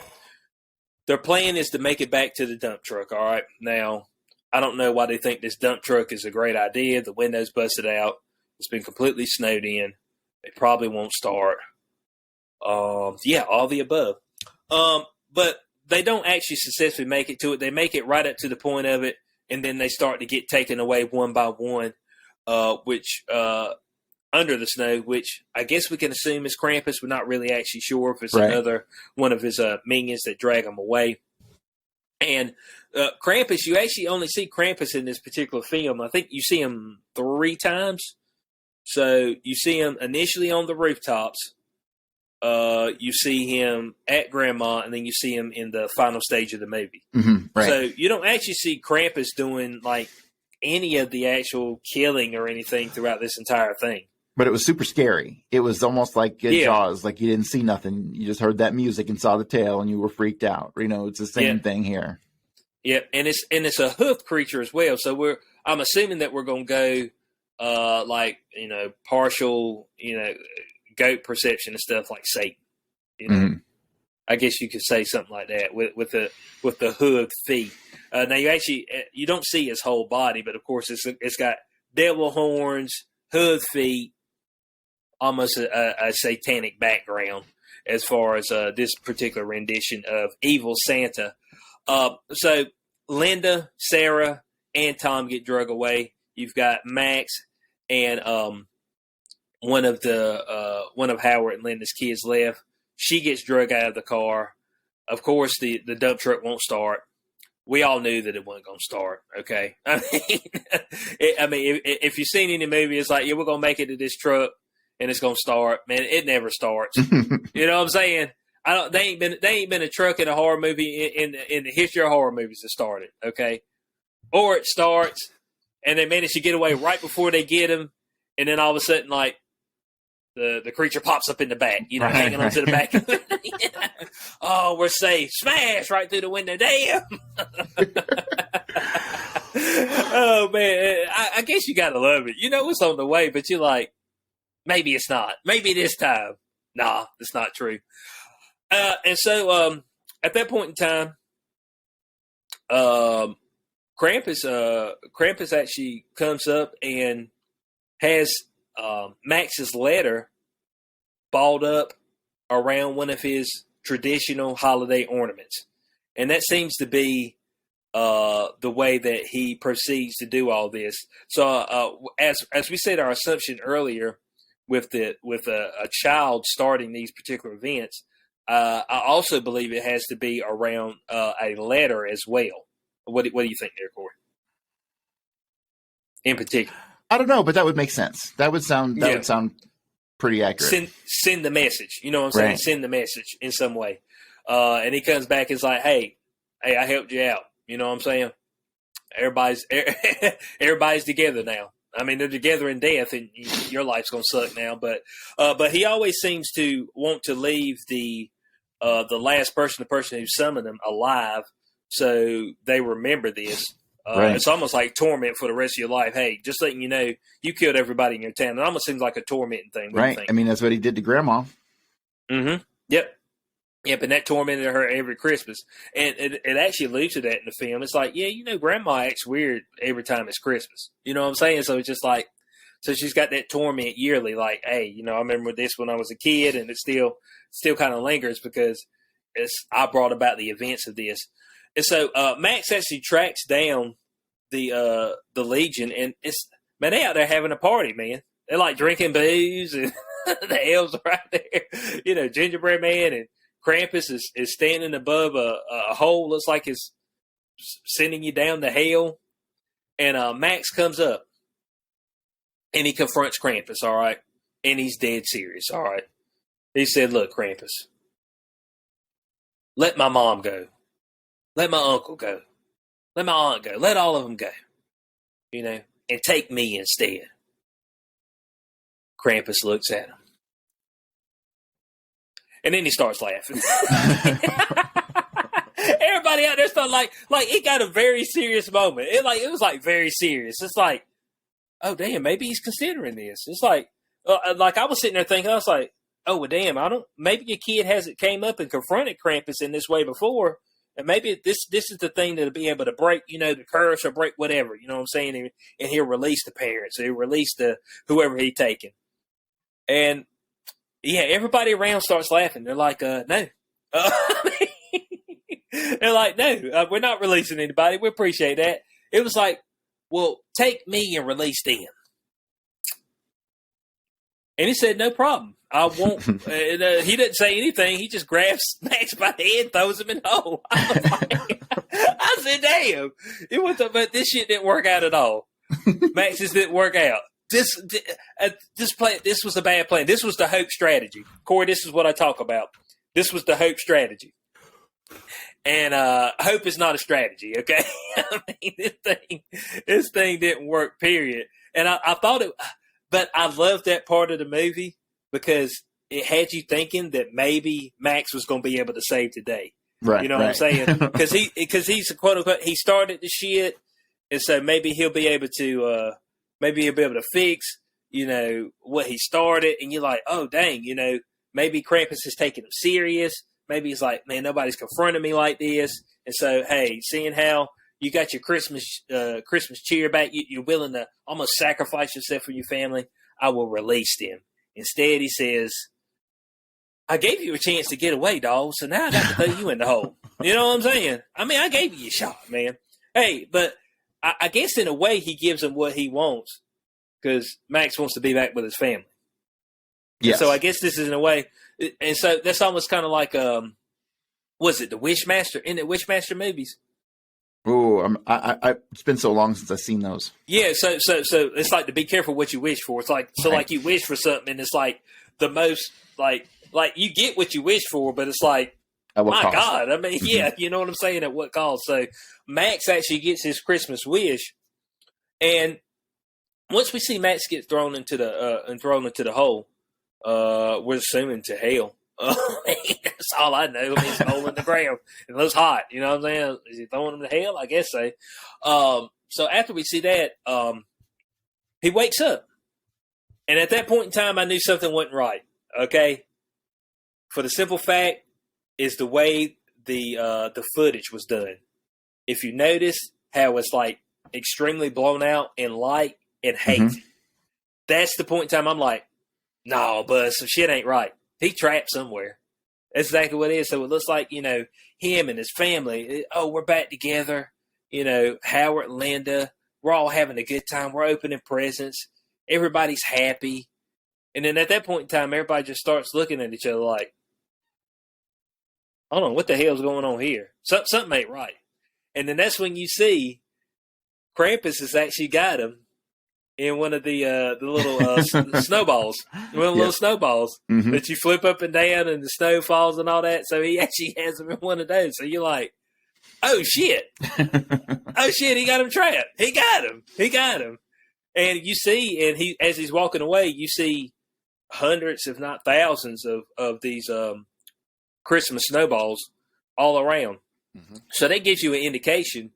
their plan is to make it back to the dump truck. All right, now I don't know why they think this dump truck is a great idea. The window's busted out. It's been completely snowed in. It probably won't start. Yeah, all the above. But they don't actually successfully make it to it. They make it right up to the point of it, and then they start to get taken away one by one, which under the snow, which I guess we can assume is Krampus. We're not really actually sure if it's another one of his minions that drag him away. And Krampus, you actually only see Krampus in this particular film. I think you see him 3 times. So you see him initially on the rooftops. You see him at Grandma, and then you see him in the final stage of the movie. Mm-hmm, right. So you don't actually see Krampus doing like any of the actual killing or anything throughout this entire thing. But it was super scary. It was almost like Jaws, like you didn't see nothing. You just heard that music and saw the tail, and you were freaked out. It's the same thing here. Yeah, and it's a hoof creature as well. So I'm assuming that we're going to go partial goat perception and stuff like Satan. Mm-hmm. I guess you could say something like that with the hooved feet. Now you don't see his whole body, but of course it's got devil horns, hooved feet, almost a satanic background as far as this particular rendition of Evil Santa. So Linda, Sarah, and Tom get drug away. You've got Max and one of Howard and Linda's kids left. She gets drug out of the car. Of course, the dump truck won't start. We all knew that it wasn't going to start. Okay, I mean, if you've seen any movie, it's like, yeah, we're going to make it to this truck and it's going to start. Man, it never starts. You know what I'm saying? They ain't been a truck in a horror movie in the history of horror movies that started. Okay, or it starts and they manage to get away right before they get him, and then all of a sudden, like, the creature pops up in the back, hanging onto the back. Oh, we're safe. Smash right through the window. Damn. Oh, man. I guess you got to love it. It's on the way, but you're like, maybe it's not. Maybe this time. Nah, it's not true. And so at that point in time, Krampus actually comes up and has Max's letter balled up around one of his traditional holiday ornaments. And that seems to be the way that he proceeds to do all this. So as we said our assumption earlier with a child starting these particular events, I also believe it has to be around a letter as well. What do you think there, Corey? In particular, I don't know, but that would make sense. That would sound pretty accurate. Send the message. You know what I'm saying? Right. Send the message in some way. And he comes back and is like, hey, I helped you out. You know what I'm saying? Everybody's together now. I mean, they're together in death, and your life's gonna suck now. But he always seems to want to leave the last person, the person who summoned him, alive, so they remember this. Right. It's almost like torment for the rest of your life. Hey, just letting you know, you killed everybody in your town. It almost seems like a tormenting thing. What do you think? I mean, that's what he did to Grandma. Mm-hmm. Yep, and that tormented her every Christmas. And it actually alludes to that in the film. It's like, yeah, Grandma acts weird every time it's Christmas. You know what I'm saying? So it's just like, So she's got that torment yearly, like, hey, you know, I remember this when I was a kid, and it still kind of lingers because I brought about the events of this. And so Max actually tracks down the Legion, and man, they out there having a party, man. They're like drinking booze, and the elves are right there. You know, Gingerbread Man and Krampus is standing above a hole, looks like it's sending you down to hell. And Max comes up, and he confronts Krampus, all right? And he's dead serious, all right? He said, look, Krampus, let my mom go. Let my uncle go. Let my aunt go. Let all of them go. You know, and take me instead. Krampus looks at him. And then he starts laughing. Everybody out there started like it got a very serious moment. It was like very serious. It's like, oh damn, maybe he's considering this. It's like I was sitting there thinking, I was like, oh well, damn, maybe your kid hasn't came up and confronted Krampus in this way before. And maybe this is the thing that'll be able to break, you know, the curse or break whatever, you know what I'm saying? And he'll release the parents, he'll release whoever he's taking. And yeah, everybody around starts laughing. They're like, no. They're like, no, we're not releasing anybody. We appreciate that. It was like, well, take me and release them. And he said, no problem. I won't. He didn't say anything. He just grabs Max by the head, throws him in the hole. I said, damn. But this shit didn't work out at all. Max just didn't work out. This was a bad plan. This was the Hope strategy. Corey, this is what I talk about. This was the Hope strategy. And hope is not a strategy, okay? I mean, this thing didn't work, period. And I thought it, but I loved that part of the movie because it had you thinking that maybe Max was going to be able to save the day. Right. You know what I'm saying? Because he's a quote unquote, he started the shit, and so maybe he'll be able to fix, you know, what he started. And you're like, oh dang, you know, maybe Krampus is taking him serious. Maybe he's like, man, nobody's confronting me like this. And so, hey, seeing how you got your Christmas cheer back, you're willing to almost sacrifice yourself for your family, I will release them. Instead, he says, I gave you a chance to get away, dog, so now I got to throw you in the hole. You know what I'm saying? I mean, I gave you a shot, man. Hey, but I guess in a way he gives him what he wants because Max wants to be back with his family. Yes. So I guess this is in a way, and so that's almost kind of like, was it the Wishmaster? In the Wishmaster movies? Oh, it's been so long since I've seen those. Yeah, so it's like to be careful what you wish for. It's like like you wish for something, and it's like the most like you get what you wish for, but it's like, my cost? God, I mean, yeah, you know what I'm saying? At what cost? So Max actually gets his Christmas wish, and once we see Max get thrown into the hole, we're assuming to hell. That's all I know. He's a hole in the ground. It looks hot. You know what I'm saying? Is he throwing him to hell? I guess so. So after we see that, he wakes up. And at that point in time, I knew something wasn't right. Okay? For the simple fact is the way the footage was done. If you notice how it's like extremely blown out in light and hate, that's the point in time I'm like, no, but some shit ain't right. He trapped somewhere. That's exactly what it is. So it looks like, you know, him and his family, oh, we're back together. You know, Howard and Linda, we're all having a good time. We're opening presents. Everybody's happy. And then at that point in time, everybody just starts looking at each other like, hold on, what the hell's going on here? Something ain't right. And then that's when you see Krampus has actually got him in one of the little snowballs. One of the little snowballs that you flip up and down and the snow falls and all that. So he actually has him in one of those. So you're like, oh, shit. Oh, shit, he got him trapped. He got him. And you see, and as he's walking away, you see hundreds, if not thousands, of these Christmas snowballs all around. So that gives you an indication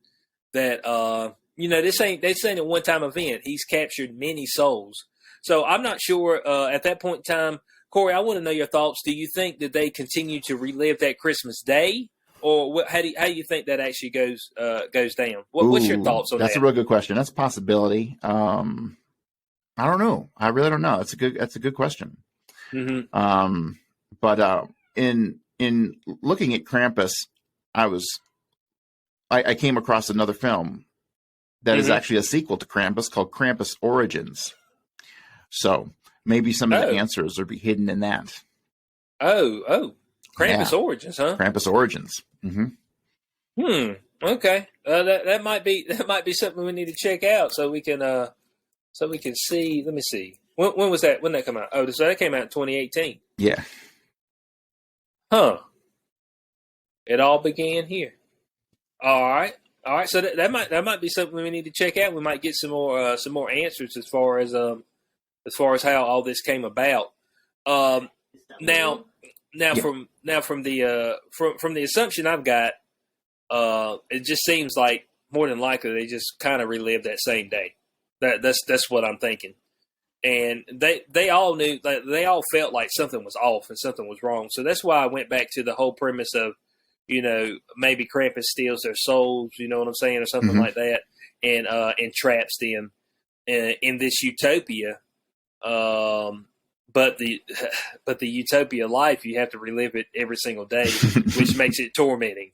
that you know, this ain't a one-time event. He's captured many souls. So I'm not sure at that point in time, Corey, I want to know your thoughts. Do you think that they continue to relive that Christmas day, or how do you think that actually goes down? What's your thoughts on that? That's a real good question. That's a possibility. I don't know. I really don't know. That's a good question. Mm-hmm. But in looking at Krampus, I came across another film that is actually a sequel to Krampus called Krampus Origins. So maybe some of the answers will be hidden in that. Krampus Origins, huh? Krampus Origins. Mm-hmm. Okay. That might be something we need to check out so we can see. Let me see. When was that? When did that come out? Oh, so that came out in 2018. Yeah. Huh. It all began here. All right. So that might be something we need to check out. We might get some more answers as far as how all this came about. Now from the assumption I've got, it just seems like more than likely they just kind of relived that same day. That's what I'm thinking. And they all knew, like, they all felt like something was off and something was wrong. So that's why I went back to the whole premise of, maybe Krampus steals their souls, you know what I'm saying, or something like that, and traps them in this utopia. But the utopia life, you have to relive it every single day, which makes it tormenting.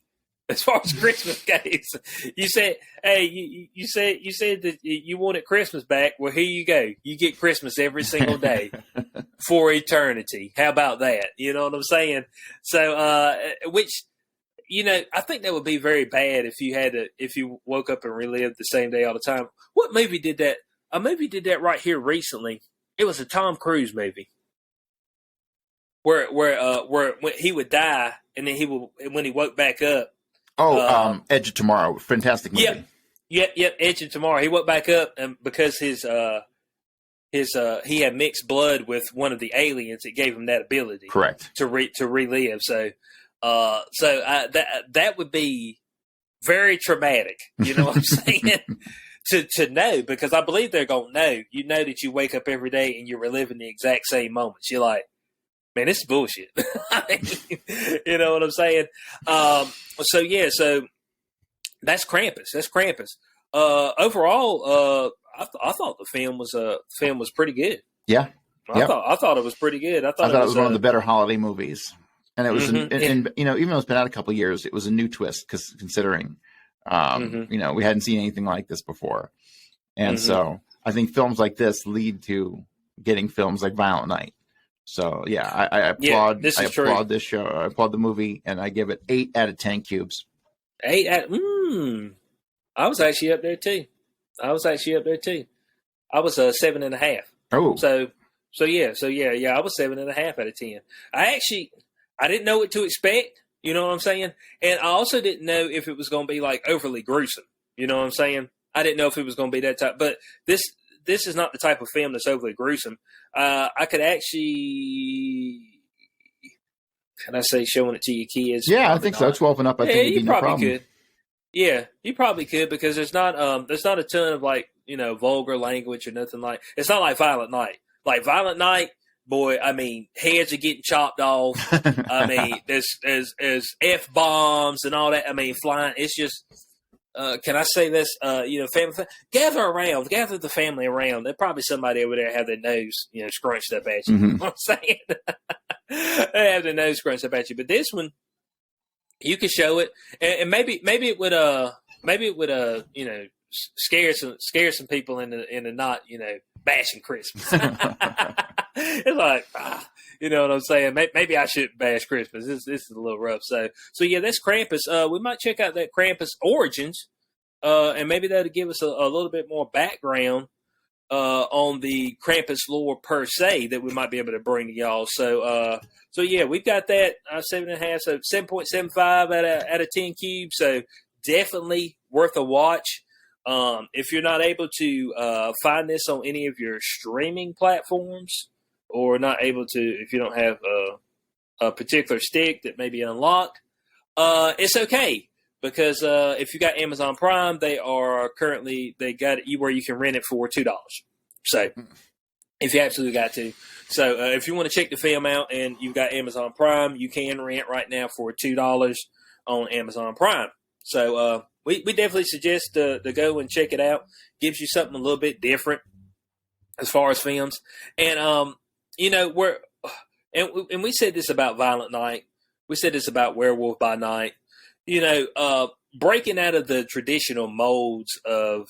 As far as Christmas goes, you said, "Hey, you said that you wanted Christmas back. Well, here you go. You get Christmas every single day for eternity. How about that? You know what I'm saying? So, which, I think that would be very bad if you woke up and relived the same day all the time. What movie did that? A movie did that right here recently. It was a Tom Cruise movie where when he would die and then when he woke back up. Edge of Tomorrow, fantastic movie. Yep, Edge of Tomorrow. He woke back up, and because he had mixed blood with one of the aliens, it gave him that ability, correct, to relive. So, that would be very traumatic. You know what I'm saying? to know, because I believe they're gonna know. You know that you wake up every day and you're reliving the exact same moments. You're like, man, this is bullshit. You know what I'm saying? So that's Krampus. Overall, I thought the film was pretty good. Yeah. I thought it was pretty good. I thought it was one of the better holiday movies, and it was, even though it's been out a couple of years, it was a new twist considering, we hadn't seen anything like this before, and so I think films like this lead to getting films like Violent Night. So yeah, I applaud. I applaud this show. I applaud the movie, and I give it 8 out of 10 cubes. 8 out. I was actually up there too. I was 7.5. Oh, so yeah. I was 7.5 out of 10. I didn't know what to expect. You know what I'm saying? And I also didn't know if it was going to be like overly gruesome. You know what I'm saying? I didn't know if it was going to be that type. But this is not the type of film that's overly gruesome. I could actually, can I say, showing it to your kids? Yeah, I think so. 12 and up, I think would be no problem. Could. Yeah, you probably could, because there's not a ton of, like, vulgar language or nothing like. It's not like Violent Night. Like Violent Night, boy, I mean, heads are getting chopped off. I mean, there's F-bombs and all that. I mean, flying. It's just. Can I say this? Family, gather the family around. There's probably somebody over there have their nose, scrunched up at you. You know what I'm saying? They have their nose scrunched up at you. But this one, you can show it, and maybe it would scare some people into not bashing Christmas. It's like, you know what I'm saying? Maybe I shouldn't bash Christmas. This is a little rough. So yeah, that's Krampus. We might check out that Krampus Origins, and maybe that'll give us a little bit more background on the Krampus lore per se that we might be able to bring to y'all. So yeah, we've got that 7.5, so 7.75 out of 10 cubes. So definitely worth a watch. If you're not able to find this on any of your streaming platforms, or not able to, if you don't have a particular stick that may be unlocked, it's okay, because if you got Amazon Prime, they got it where you can rent it for $2. So if you absolutely got to. So if you want to check the film out and you've got Amazon Prime, you can rent right now for $2 on Amazon Prime. So we definitely suggest to go and check it out. Gives you something a little bit different. as far as films. And and we said this about Violent Night. We said this about Werewolf by Night. Breaking out of the traditional molds of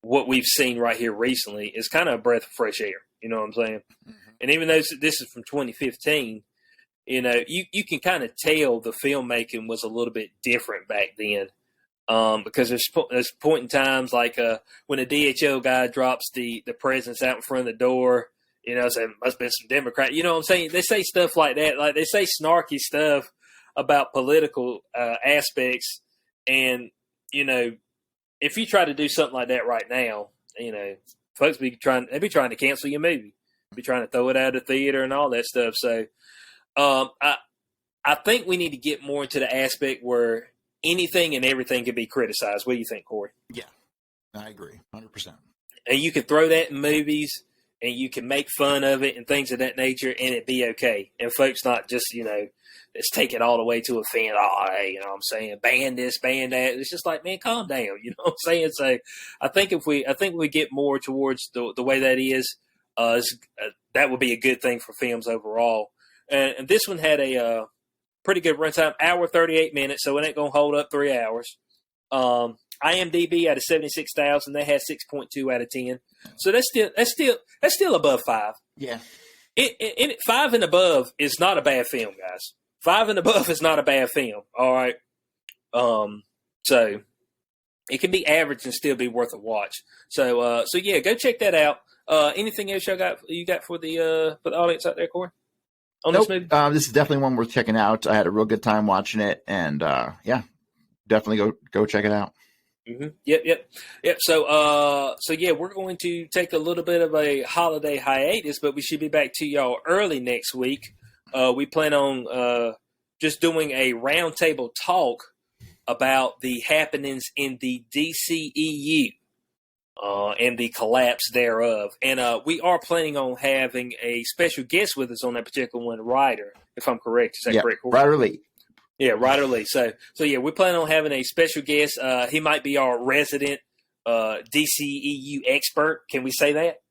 what we've seen right here recently is kind of a breath of fresh air. You know what I'm saying? Mm-hmm. And even though this is from 2015, you can kind of tell the filmmaking was a little bit different back then. Because there's point in times like when a DHL guy drops the presents out in front of the door, saying must have been some Democrat. You know what I'm saying? They say stuff like that. Like they say snarky stuff about political aspects. And, if you try to do something like that right now, folks they'd be trying to cancel your movie, be trying to throw it out of the theater and all that stuff. So I think we need to get more into the aspect where anything and everything can be criticized. What do you think, Corey? Yeah, I agree, 100%. And you can throw that in movies, and you can make fun of it and things of that nature, and it be okay. And folks not just, let's take it all the way to a fan. Oh, hey, you know what I'm saying? Ban this, ban that. It's just like, man, calm down. You know what I'm saying? So I think if we get more towards the way that is, that would be a good thing for films overall. And this one had a pretty good runtime, hour 38 minutes, so it ain't gonna hold up 3 hours. IMDb out of 76,000, they had 6.2 out of 10. So that's still above 5. Yeah. 5 and above is not a bad film, guys. 5 and above is not a bad film. All right. So it can be average and still be worth a watch. So yeah, go check that out. Anything else you got for the audience out there, Corey? Nope. This movie? This is definitely one worth checking out. I had a real good time watching it, and yeah, definitely go check it out. Mm-hmm. Yep. So yeah, we're going to take a little bit of a holiday hiatus, but we should be back to y'all early next week. We plan on just doing a roundtable talk about the happenings in the DCEU and the collapse thereof. And we are planning on having a special guest with us on that particular one, Ryder, if I'm correct. Is that correct? Ryder Lee. Yeah, Ryder Lee. So yeah, we're planning on having a special guest. He might be our resident DCEU expert. Can we say that?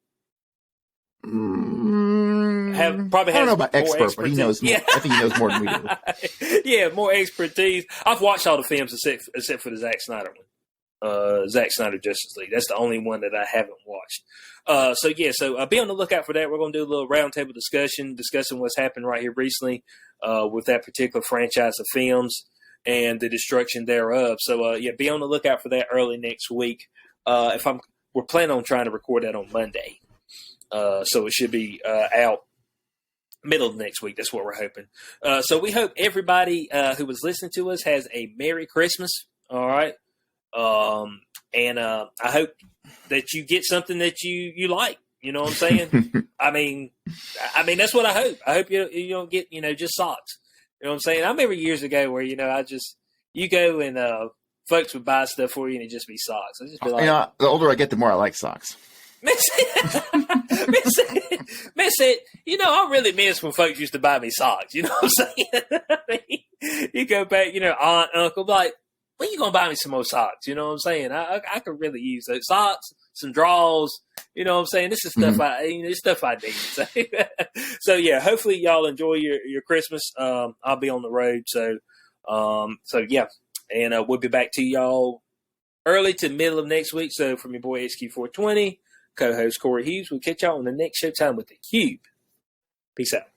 I don't know about expert, but he knows more. Yeah. I think he knows more than we do. Yeah, more expertise. I've watched all the films except for the Zack Snyder one. Zack Snyder Justice League. That's the only one that I haven't watched. So be on the lookout for that. We're going to do a little roundtable discussing what's happened right here recently with that particular franchise of films and the destruction thereof. So yeah, be on the lookout for that early next week. We're planning on trying to record that on Monday, so it should be out middle of next week. That's what we're hoping. So we hope everybody who was listening to us has a Merry Christmas. All right. And I hope that you get something that you like. You know what I'm saying? I mean, that's what I hope. I hope you don't get, just socks. You know what I'm saying? I remember years ago where, you go and folks would buy stuff for you and it'd just be socks. I'd just be like, the older I get, the more I like socks. Miss it. I really miss when folks used to buy me socks. You know what I'm saying? I mean, you go back, aunt, uncle, like, when you gonna buy me some more socks? You know what I'm saying? I could really use those socks, some drawers. You know what I'm saying? This is stuff this stuff I need. So yeah, hopefully y'all enjoy your Christmas. I'll be on the road, so yeah, and we'll be back to y'all early to middle of next week. So from your boy HQ420, co-host Corey Hughes, we'll catch y'all on the next Showtime with the Cube. Peace out.